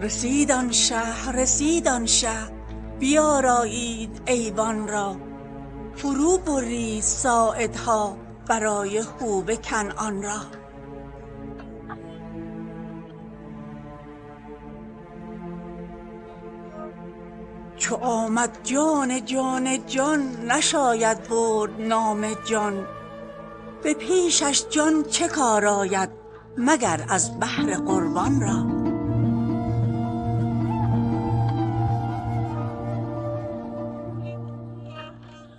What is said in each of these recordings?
رسید آن شه رسید آن شه، بیارایید ایوان را، فرو برید ساعدها برای هوب کنعان را. چو آمد جان جان جان، نشاید برد نام جان، به پیشش جان چه کار آید مگر از بهر قربان را.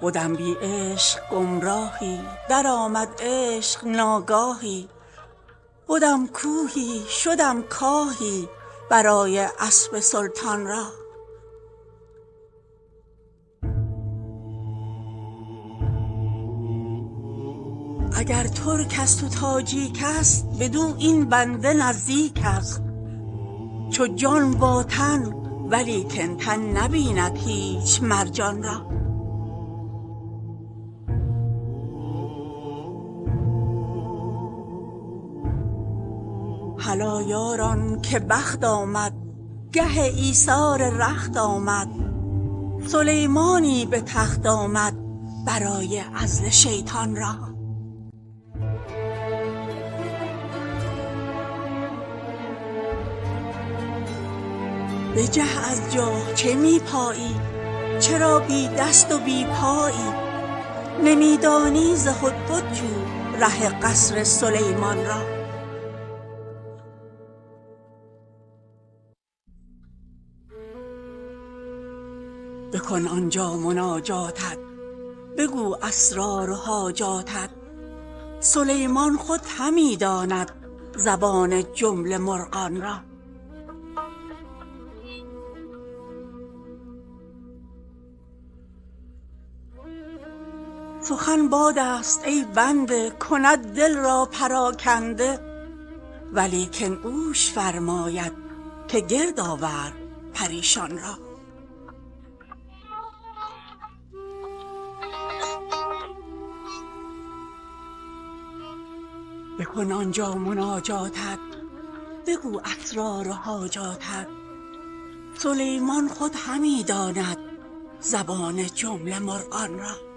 بدم بی عشق گمراهی، درآمد عشق ناگاهی، بدم کوهی شدم کاهی برای اسب سلطان را. اگر ترک است و تاجیک است، بدو این بنده نزدیک است، چو جان با تن ولیکن تن نبیند هیچ مرجان را. هلا یاران که بخت آمد، گه ایثار رخت آمد، سلیمانی به تخت آمد برای عزل شیطان را. بجه از جا چه می پایی، چرا بی دست و بی پایی، نمی دانی ز هدهد جو ره قصر سلیمان را. بکن آنجا مناجاتت، بگو اسرار و حاجاتت، سلیمان خود همی داند زبان جمله مرغان را. سخن باد است ای بنده، کند دل را پراکنده، ولیکن اوش فرماید که گرد آورد پریشان را. بکن آنجا مناجاتت، بگو اسرار و حاجاتت، سلیمان خود همی داند زبان جمله مرغان را.